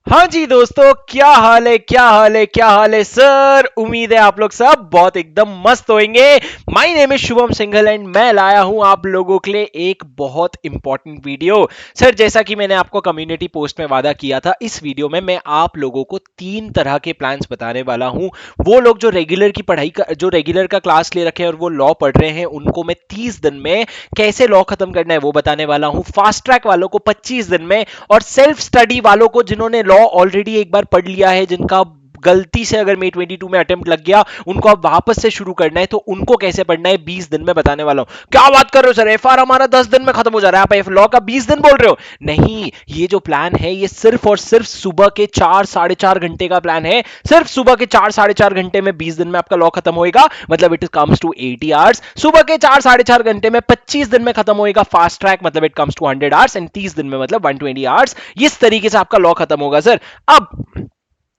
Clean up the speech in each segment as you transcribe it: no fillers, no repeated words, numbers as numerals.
हाँ जी दोस्तों, क्या हाल है, क्या हाल है, क्या हाल है सर। उम्मीद है आप लोग सब बहुत एकदम मस्त होंगे। My name is Shubham Singhal and मैं लाया हूं आप लोगों के लिए एक बहुत इंपॉर्टेंट वीडियो। सर, जैसा कि मैंने आपको कम्युनिटी पोस्ट में वादा किया था, इस वीडियो में मैं आप लोगों को 3 तरह के प्लान्स बताने वाला हूं। वो लोग जो रेगुलर की पढ़ाई का जो रेगुलर का क्लास ले रखे हैं और वो लॉ पढ़ रहे हैं, उनको मैं 30 दिन में कैसे लॉ खत्म करना है वो बताने वाला हूं। फास्ट ट्रैक वालों को 25 दिन में, और सेल्फ स्टडी वालों को जिन्होंने लॉ ऑलरेडी एक बार पढ़ लिया है, जिनका गलती से अगर मे 22 में अटेम्प्ट लग गया, उनको अब वापस से शुरू करना है, तो उनको कैसे पढ़ना है 20 दिन में बताने वाला हूं। क्या बात कर रहे हो सर, एफआर हमारा 10 दिन में खत्म हो जा रहा है, आप एफ लॉ का 20 दिन बोल रहे हो? नहीं, ये जो प्लान है ये सिर्फ और सिर्फ सुबह के 4 साढ़े 4 घंटे का प्लान है। सिर्फ सुबह के 4 साढ़े 4 घंटे में 20 दिन में आपका लॉ खत्म होएगा, मतलब इट कम्स टू 80 आवर्स। सुबह के 4 साढ़े 4 घंटे में 25 दिन में खत्म होएगा फास्ट ट्रैक, मतलब it comes to 100 hours, and 30 दिन में मतलब 120 आवर्स। इस तरीके से आपका लॉ खत्म होगा सर। अब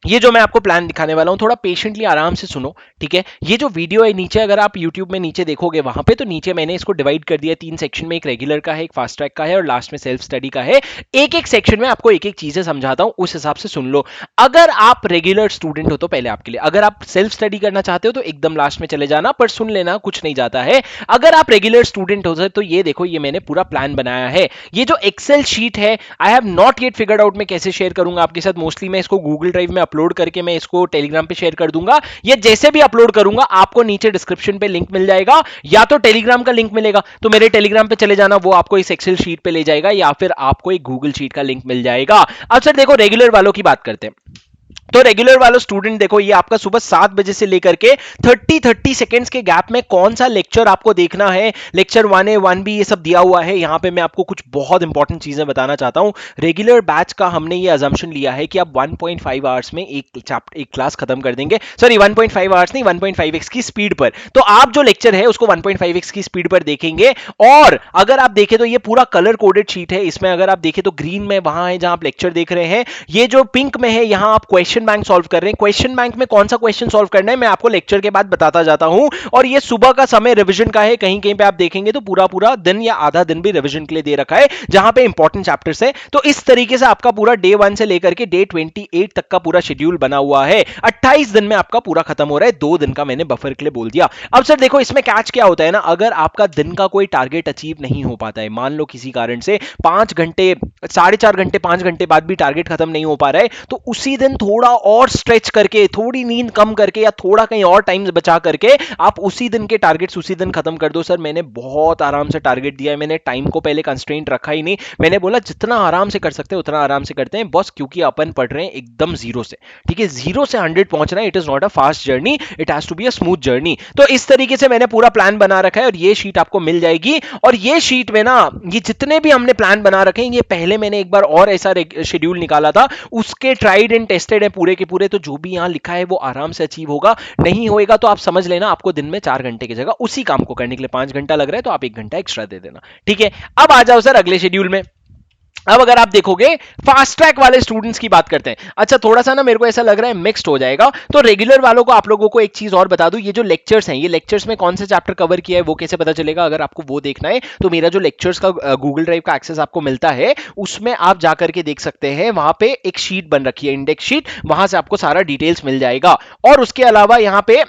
ये जो मैं आपको प्लान दिखाने वाला हूं, थोड़ा पेशेंटली आराम से सुनो, ठीक है। ये जो वीडियो है नीचे, अगर आप YouTube में नीचे देखोगे वहां पे, तो नीचे मैंने इसको डिवाइड कर दिया 3 सेक्शन में। एक रेगुलर का है, एक फास्ट ट्रैक का है, और लास्ट में सेल्फ स्टडी का है। एक एक सेक्शन में आपको एक एक चीजें समझाता हूं, उस हिसाब से सुन लो। अगर आप रेगुलर स्टूडेंट हो तो पहले आपके लिए, अगर आप सेल्फ स्टडी करना चाहते हो तो एकदम लास्ट में चले जाना, पर सुन लेना, कुछ नहीं जाता है। अगर आप रेगुलर स्टूडेंट हो सर, तो ये देखो, ये मैंने पूरा प्लान बनाया है। ये जो एक्सेल शीट है, I have not yet figured out मैं कैसे शेयर करूंगा आपके साथ। मोस्टली मैं इसको गूगल ड्राइव में अपलोड करके मैं इसको टेलीग्राम पे शेयर कर दूंगा, या जैसे भी अपलोड करूंगा आपको नीचे डिस्क्रिप्शन पे लिंक मिल जाएगा, या तो टेलीग्राम का लिंक मिलेगा तो मेरे टेलीग्राम पे चले जाना, वो आपको इस एक्सेल शीट पे ले जाएगा, या फिर आपको एक गूगल शीट का लिंक मिल जाएगा। अब सर देखो, रेगुलर वालों की बात करते हैं। तो रेगुलर वालों स्टूडेंट देखो, ये आपका सुबह 7 बजे से लेकर के 30 सेकेंड्स के गैप में कौन सा लेक्चर आपको देखना है। लेक्चर 1A 1B ये सब दिया हुआ है यहाँ पे। मैं आपको कुछ बहुत इंपॉर्टेंट चीजें बताना चाहता हूँ। रेगुलर बैच का हमने ये अजम्पशन लिया है कि आप 1.5 आवर्स में एक क्लास खत्म कर देंगे। सॉरी, 1.5 आवर्स नहीं, 1.5x की स्पीड पर। तो आप जो लेक्चर है उसको 1.5x की स्पीड पर देखेंगे। और अगर आप देखें तो ये पूरा कलर कोडेड शीट है। इसमें अगर आप देखें तो ग्रीन में वहां है जहां आप लेक्चर देख रहे हैं, ये जो पिंक में है यहां आप क्वेश्चन बैंक सॉल्व कर रहे हैं। क्वेश्चन बैंक में कौन सा क्वेश्चन सॉल्व करना है मैं आपको लेक्चर के बाद बताता जाता हूं। और ये सुबह का समय रिवीजन का है। कहीं कहीं पे आप देखेंगे तो पूरा पूरा दिन या आधा दिन भी रिवीजन के लिए दे रखा है, जहां पे इंपॉर्टेंट चैप्टर्स है। तो इस तरीके से आपका पूरा डे 1 से लेकर के डे 28 तक का पूरा शेड्यूल बना हुआ है। 28 दिन में आपका पूरा खत्म हो रहा है। 2 दिन का मैंने बफर के लिए बोल दिया। अब सर देखो, इसमें कैच क्या होता है ना, अगर आपका दिन का कोई टारगेट अचीव नहीं हो पाता है, मान लो किसी कारण से 5 घंटे, 4.5 घंटे, 5 घंटे बाद भी टारगेट खत्म नहीं हो पा रहा है, तो उसी दिन थोड़ा और स्ट्रेच करके, थोड़ी नींद कम करके, या थोड़ा कहीं और टाइम बचा करके आप उसी दिन के टारगेट्स उसी दिन खत्म कर दो। सर मैंने बहुत आराम से टारगेट दिया है, मैंने टाइम को पहले कंस्ट्रेंट रखा ही नहीं। मैंने बोला जितना आराम से कर सकते हैं उतना आराम से करते हैं बॉस, क्योंकि अपन पढ़ रहे हैं एकदम जीरो से, ठीक है। 0 से 100 पहुंचना, it is not a fast journey, it has to be a smooth journey. तो इस तरीके से मैंने पूरा प्लान बना रखा है, और ये शीट आपको मिल जाएगी। और ये शीट में ना, ये जितने भी हमने प्लान बना रखे हैं, ये पहले मैंने एक बार और ऐसा शेड्यूल निकाला था, उसके ट्राइड एंड टेस्टेड है पूरे के पूरे। तो जो भी यहां लिखा है वो आराम से अचीव होगा। नहीं होएगा तो आप समझ लेना, आपको दिन में 4 घंटे की जगह उसी काम को करने के लिए 5 घंटा लग रहा है, तो आप 1 घंटा एक्स्ट्रा दे देना, ठीक है। अब आ जाओ सर अगले शेड्यूल में। अब अगर आप देखोगे, फास्ट ट्रैक वाले स्टूडेंट्स की बात करते हैं। अच्छा, थोड़ा सा ना मेरे को ऐसा लग रहा है मिक्स्ड हो जाएगा, तो रेगुलर वालों को आप लोगों को एक चीज और बता दूं, ये जो लेक्चर्स हैं, ये लेक्चर्स में कौन से चैप्टर कवर किया है वो कैसे पता चलेगा। अगर आपको वो देखना है तो मेरा जो लेक्चर्स का गूगल ड्राइव का एक्सेस आपको मिलता है, उसमें आप जाकर के देख सकते हैं। वहां पे एक शीट बन रखी है, इंडेक्स शीट, वहां से आपको सारा डिटेल्स मिल जाएगा। और उसके अलावा यहां पे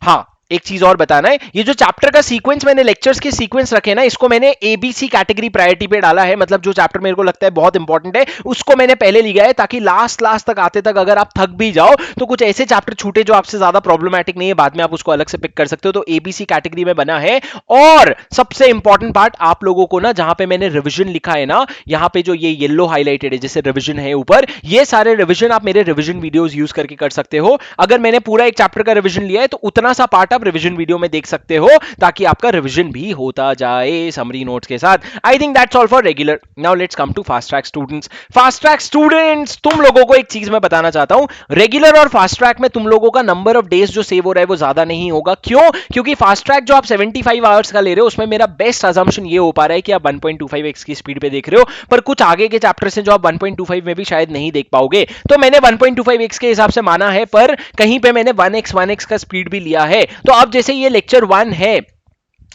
हाँ, एक चीज और बताना है, ये जो चैप्टर का सीक्वेंस मैंने लेक्चर्स के सीक्वेंस रखे ना, इसको मैंने एबीसी कैटेगरी प्रायोरिटी पे डाला है। मतलब जो चैप्टर मेरे को लगता है बहुत इंपॉर्टेंट है उसको मैंने पहले लिया है, ताकि लास्ट तक आते तक अगर आप थक भी जाओ तो कुछ ऐसे चैप्टर छूटे जो आपसे ज्यादा प्रॉब्लमेटिक नहीं है, बाद में आप उसको अलग से पिक कर सकते हो। तो एबीसी कैटेगरी में बना है। और सबसे इंपॉर्टेंट पार्ट आप लोगों को ना, जहां पे मैंने रिविजन लिखा है ना, यहां पे जो ये येलो हाईलाइटेड है जैसे रिविजन है ऊपर, ये सारे रिविजन आप मेरे रिविजन वीडियोस यूज करके कर सकते हो। अगर मैंने पूरा एक चैप्टर का रिविजन लिया है तो उतना सा पार्ट आप रिवीजन वीडियो में देख सकते हो, ताकि आपका रिवीजन भी होता जाए समरी नोट्स के साथ। I think that's all for regular. Now let's come to fast track students. Fast track students, तुम लोगों को एक चीज मैं बताना चाहता हूं, रेगुलर और फास्ट ट्रैक में तुम लोगों का नंबर ऑफ डेज जो सेव हो रहा है वो ज्यादा नहीं होगा। क्यों? क्योंकि फास्ट ट्रैक जो आप 75 आवर्स का ले रहे हो, उसमें मेरा बेस्ट अजम्पशन ये हो पा रहा है कि आप 1.25x की स्पीड पे देख रहे हो, पर कुछ आगे के चैप्टर्स हैं जो आप 1.25 में भी शायद नहीं देख पाओगे। तो मैंने 1.25x के हिसाब से माना है, पर कहीं पे मैंने 1x का स्पीड भी लिया है। तो अब जैसे ये लेक्चर 1 है,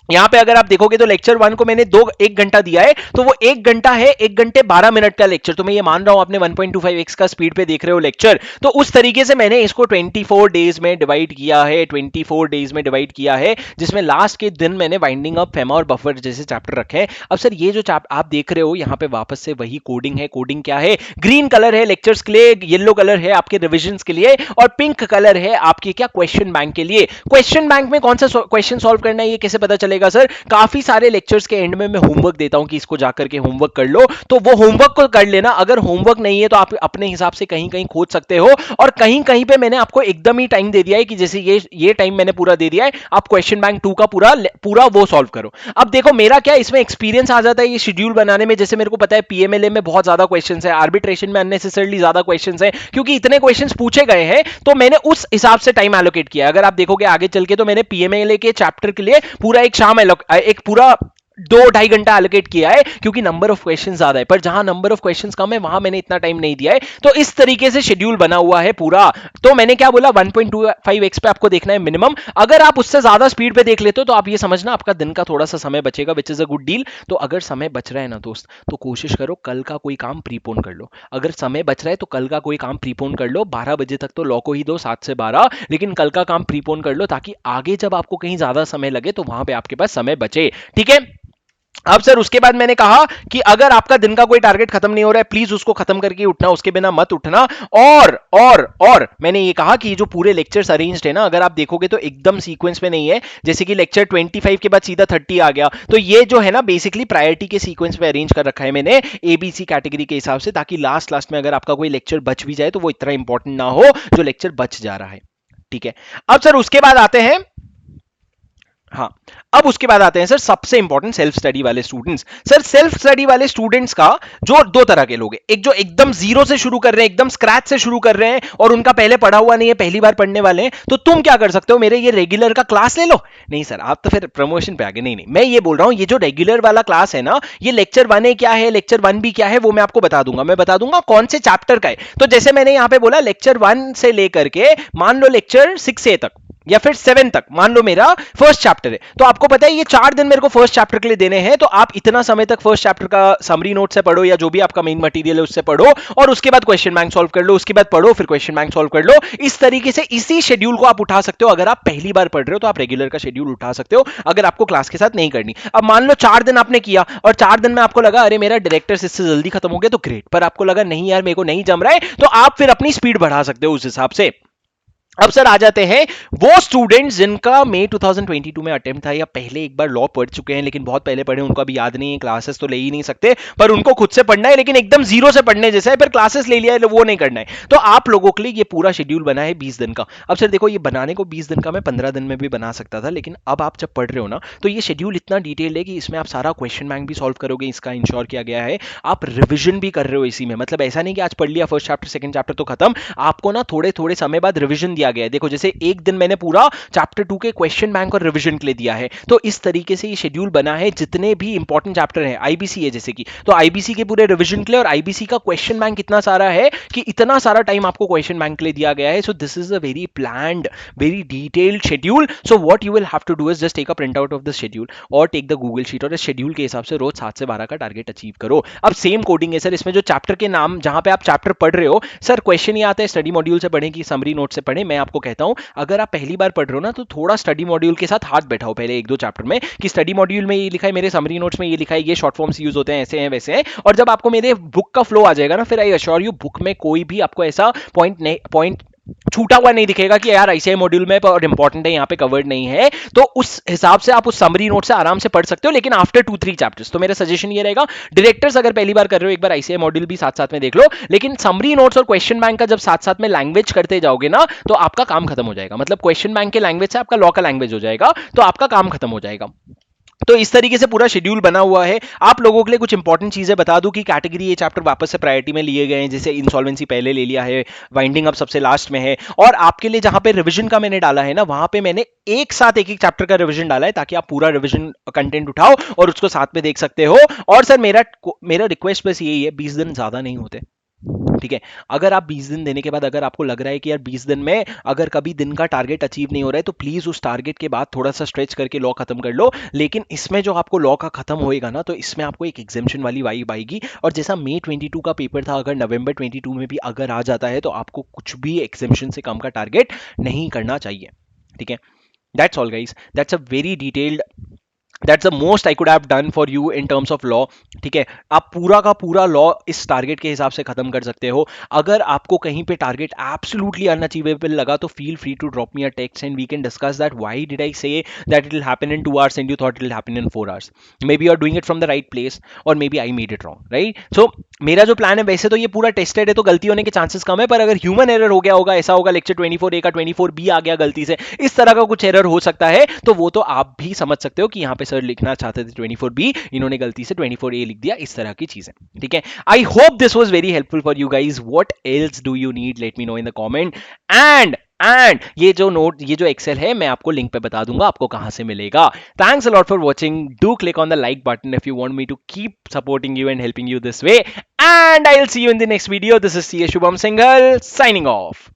यहां पे अगर आप देखोगे तो लेक्चर 1 को मैंने 1 घंटा दिया है, तो वो 1 घंटा है 1 घंटे 12 मिनट का लेक्चर। तो मैं ये मान रहा हूं आपने 1.25x का स्पीड पे देख रहे हो लेक्चर, तो उस तरीके से मैंने इसको 24 डेज में डिवाइड किया है, 24 डेज में डिवाइड किया है, जिसमें लास्ट के दिन मैंने वाइंडिंग अप, फेमा और बफर जैसे चैप्टर रखे हैं। अब सर ये जो चैप्टर आप देख रहे हो यहां पे वापस से वही कोडिंग है। कोडिंग क्या है? ग्रीन कलर है लेक्चर्स के लिए, येलो कलर है आपके रिविजन के लिए, और पिंक कलर है आपके क्या क्वेश्चन बैंक के लिए। क्वेश्चन बैंक में कौन सा क्वेश्चन सॉल्व करना है ये कैसे पता चलेगा सर? काफी सारे लेक्चर्स के एंड में मैं होमवर्क देता हूं कि इसको जाकर के होमवर्क कर लो, तो वो होमवर्क को कर लेना। अगर होमवर्क नहीं है तो आप अपने हिसाब से कहीं कहीं खोज सकते हो, और कहीं कहीं पे मैंने आपको एकदम ही टाइम दे दिया है कि जैसे ये टाइम मैंने पूरा दे दिया है, आप क्वेश्चन बैंक 2 का पूरा पूरा वो सॉल्व करो। अब देखो मेरा क्या इसमें एक्सपीरियंस आ जाता है ये शेड्यूल बनाने में। जैसे मेरे को पता है पीएमएलए में बहुत ज्यादा क्वेश्चंस है, आर्बिट्रेशन में अननेसेसरली ज्यादा क्वेश्चंस है, क्योंकि इतने क्वेश्चंस पूछे गए हैं, तो मैंने उस हिसाब से टाइम एलोकेट किया। अगर आप देखोगे आगे चल के तो मैंने पीएमएलए के चैप्टर के लिए पूरा एक शाम एक पूरा 2-2.5 घंटा एलोकेट किया है, क्योंकि नंबर ऑफ क्वेश्चन ज्यादा है। पर जहां नंबर ऑफ क्वेश्चन कम है वहां मैंने इतना टाइम नहीं दिया है। तो इस तरीके से शेड्यूल बना हुआ है पूरा। तो मैंने क्या बोला, 1.25x पे आपको देखना है मिनिमम। अगर आप उससे ज्यादा स्पीड पे देख लेते हो तो आप ये समझना आपका दिन का थोड़ा सा समय बचेगा, which is a good deal. तो अगर समय बच रहा है ना दोस्त, तो कोशिश करो कल का कोई काम प्रीपोन कर लो। अगर समय बच रहा है तो कल का कोई काम प्रीपोन कर लो। 12 बजे तक तो लॉ को ही दो, 7 से 12, लेकिन कल का काम प्रीपोन कर लो, ताकि आगे जब आपको कहीं ज्यादा समय लगे तो वहां पे आपके पास समय बचे। ठीक है। अब सर उसके बाद मैंने कहा कि अगर आपका दिन का कोई टारगेट खत्म नहीं हो रहा है, प्लीज उसको खत्म करके उठना, उसके बिना मत उठना। और मैंने ये कहा कि ये जो पूरे लेक्चर्स अरेंज्ड है ना, अगर आप देखोगे तो एकदम सीक्वेंस में नहीं है। जैसे कि लेक्चर 25 के बाद सीधा 30 आ गया, तो ये जो है ना बेसिकली प्रायोरिटी के सीक्वेंस में अरेंज कर रखा है मैंने एबीसी कैटेगरी के हिसाब से, ताकि लास्ट में अगर आपका कोई लेक्चर बच भी जाए तो वो इतना इंपॉर्टेंट ना हो जो लेक्चर बच जा रहा है। ठीक है। अब सर उसके बाद आते हैं, हाँ, अब उसके बाद आते हैं सर सबसे इंपॉर्टेंट सेल्फ स्टडी वाले स्टूडेंट्स। सर सेल्फ स्टडी वाले स्टूडेंट्स का जो दो तरह के लोग हैं, एक जो एकदम जीरो से शुरू कर रहे हैं, एकदम स्क्रैच से शुरू कर रहे हैं और उनका पहले पढ़ा हुआ नहीं है, पहली बार पढ़ने वाले हैं, तो तुम क्या कर सकते हो, मेरे ये रेगुलर का क्लास ले लो। नहीं सर, आप तो फिर प्रमोशन पे आगे। नहीं नहीं, मैं ये बोल रहा हूं ये जो रेगुलर वाला क्लास है ना, ये लेक्चर 1 क्या है, लेक्चर 1 क्या है, वो मैं आपको बता दूंगा। मैं बता दूंगा कौन से चैप्टर का है। तो जैसे मैंने यहां पे बोला लेक्चर 1 से लेकर के मान लो लेक्चर 6A तक या फिर 7 तक मान लो मेरा फर्स्ट चैप्टर है, तो आपको पता है ये 4 दिन मेरे को फर्स्ट चैप्टर के लिए देने हैं, तो आप इतना समय तक फर्स्ट चैप्टर का समरी नोट से पढ़ो या जो भी आपका मेन मटेरियल है उससे पढ़ो, और उसके बाद क्वेश्चन बैंक सॉल्व कर लो, उसके बाद पढ़ो फिर क्वेश्चन बैंक सॉल्व कर लो। इस तरीके से इसी शेड्यूल को आप उठा सकते हो। अगर आप पहली बार पढ़ रहे हो तो आप रेगुलर का शेड्यूल उठा सकते हो, अगर आपको क्लास के साथ नहीं करनी। अब मान लो 4 दिन आपने किया और 4 दिन में आपको लगा अरे मेरा डायरेक्टर इससे जल्दी खत्म हो गया, तो ग्रेट। पर आपको लगा नहीं यार मेरे को नहीं जम रहा है, तो आप फिर अपनी स्पीड बढ़ा सकते हो उस हिसाब से। अब सर आ जाते हैं वो स्टूडेंट्स जिनका मई 2022 में अटेम्प्ट था, या पहले एक बार लॉ पढ़ चुके हैं लेकिन बहुत पहले पढ़े, उनको अभी याद नहीं है, क्लासेस तो ले ही नहीं सकते, पर उनको खुद से पढ़ना है, लेकिन एकदम जीरो से पढ़ने जैसा है, पर क्लासेस ले लिया है वो नहीं करना है। तो आप लोगों के लिए ये पूरा शेड्यूल बना है 20 दिन का। अब सर देखो, ये बनाने को 20 दिन का मैं 15 दिन में भी बना सकता था, लेकिन अब आप जब पढ़ रहे हो ना, तो ये शेड्यूल इतना डिटेल्ड है कि इसमें आप सारा क्वेश्चन बैंक भी सॉल्व करोगे, इसका इंश्योर किया गया है। आप रिविजन भी कर रहे हो इसी में, मतलब ऐसा नहीं कि आज पढ़ लिया फर्स्ट चैप्टर सेकंड चैप्टर तो खत्म, आपको ना थोड़े थोड़े समय बाद रिविजन दिया गया है। देखो जैसे एक दिन मैंने पूरा चैप्टर 2 के क्वेश्चन बैंक और रिवीजन के लिए दिया है। तो इस तरीके से ये शेड्यूल बना है, जितने भी इंपॉर्टेंट चैप्टर हैं, आईबीसी है जैसे कि, तो आईबीसी के पूरे रिवीजन के लिए, और आईबीसी का क्वेश्चन बैंक इतना सारा है कि इतना सारा टाइम आपको क्वेश्चन बैंक के लिए दिया गया है। So this is a very planned, very detailed schedule. So what you will have to do is just take a print out of the schedule और टेक द गूगल शीट, और इस schedule के हिसाब से रोज 7 से 12 का टारगेट अचीव करो। अब सेम कोडिंग है सर इसमें, जो चैप्टर के नाम जहां पे आप चैप्टर पढ़ रहे हो, सर क्वेश्चन ये आता है स्टडी मॉड्यूल से पढ़ें कि समरी नोट से पढ़ें। मैं आपको कहता हूं अगर आप पहली बार पढ़ रहे हो ना, तो थोड़ा स्टडी मॉड्यूल के साथ हाथ बैठाओ पहले 1-2 चैप्टर में, कि स्टडी मॉड्यूल में ये लिखा है, मेरे समरी नोट्स में ये लिखा है, ये शॉर्ट फॉर्म्स यूज होते हैं, ऐसे हैं वैसे हैं। और जब आपको मेरे बुक का फ्लो आ जाएगा ना, फिर आई अश्योर यू बुक में कोई भी आपको ऐसा पॉइंट छूटा हुआ नहीं दिखेगा कि यार आईसीआई मॉड्यूल में और इंपॉर्टेंट है यहाँ पे कवर्ड नहीं है। तो उस हिसाब से आप उस समरी नोट से आराम से पढ़ सकते हो, लेकिन आफ्टर 2-3 चैप्टर्स। तो मेरा सजेशन ये रहेगा, डायरेक्टर्स अगर पहली बार कर रहे हो, एक बार आईसीआई मॉड्यूल भी साथ साथ में देख लो, लेकिन समरी नोट्स और क्वेश्चन बैंक का जब साथ साथ में लैंग्वेज करते जाओगे ना, तो आपका काम खत्म हो जाएगा। मतलब क्वेश्चन बैंक के लैंग्वेज से आपका लॉ का लैंग्वेज हो जाएगा, तो आपका काम खत्म हो जाएगा। तो इस तरीके से पूरा शेड्यूल बना हुआ है। आप लोगों के लिए कुछ इंपॉर्टेंट चीजें बता दूं कि कैटेगरी ये चैप्टर वापस से प्रायोरिटी में लिए गए हैं, जैसे इंसॉल्वेंसी पहले ले लिया है, वाइंडिंग अप सबसे लास्ट में है, और आपके लिए जहां पे रिवीजन का मैंने डाला है ना, वहां पे मैंने एक साथ एक एक चैप्टर का रिवीजन डाला है, ताकि आप पूरा रिवीजन कंटेंट उठाओ और उसको साथ में देख सकते हो। और सर मेरा रिक्वेस्ट बस यही है, 20 दिन ज्यादा नहीं होते, ठीक है। अगर आप 20 दिन देने के बाद अगर आपको लग रहा है कि यार 20 दिन में अगर कभी दिन का टारगेट अचीव नहीं हो रहा है, तो प्लीज उस टारगेट के बाद थोड़ा सा स्ट्रेच करके लॉ खत्म कर लो। लेकिन इसमें जो आपको लॉ का खत्म होएगा ना, तो इसमें आपको एक एग्जेम्पशन वाली वाइब आएगी। और जैसा मई 22 का पेपर था, अगर नवंबर 22 में भी अगर आ जाता है, तो आपको कुछ भी एग्जेम्पशन से कम का टारगेट नहीं करना चाहिए। ठीक है। That's all guys, that's a very detailed, that's the most I could have done for you in terms of law. ठीक है। आप पूरा का पूरा लॉ इस टारगेट के हिसाब से खत्म कर सकते हो। अगर आपको कहीं पे टारगेट एब्सोल्युटली अनअचीवेबल लगा, तो feel free to drop me a text and we can discuss that why did I say that it will happen in 2 hours and you thought it will happen in 4 hours। Maybe you are doing it from the right place, और maybe I made it wrong, right? So मेरा जो plan है, वैसे तो ये पूरा tested है, तो गलती होने के चांसेस कम है, पर अगर ह्यूमन एरर हो गया होगा, ऐसा होगा लेक्चर 24A का 24B आ गया गलती से, इस तरह का कुछ एरर हो सकता है, तो वो तो आप भी समझ सकते हो कि यहाँ पे सर लिखना चाहते थे 24B, इन्होंने गलती से 24A लिख दिया, इस तरह की चीजें। ठीक है। I hope this was very helpful for you guys. What else do you need, let me know in the comment. And ये जो नोट, ये जो एक्सेल है, मैं आपको लिंक पे बता दूंगा आपको कहां से मिलेगा। Thanks a lot for watching. Do click on the like button if you want me to keep supporting you and helping you this way, and I'll see you in the next video. This is CA Shubham Singhal signing off.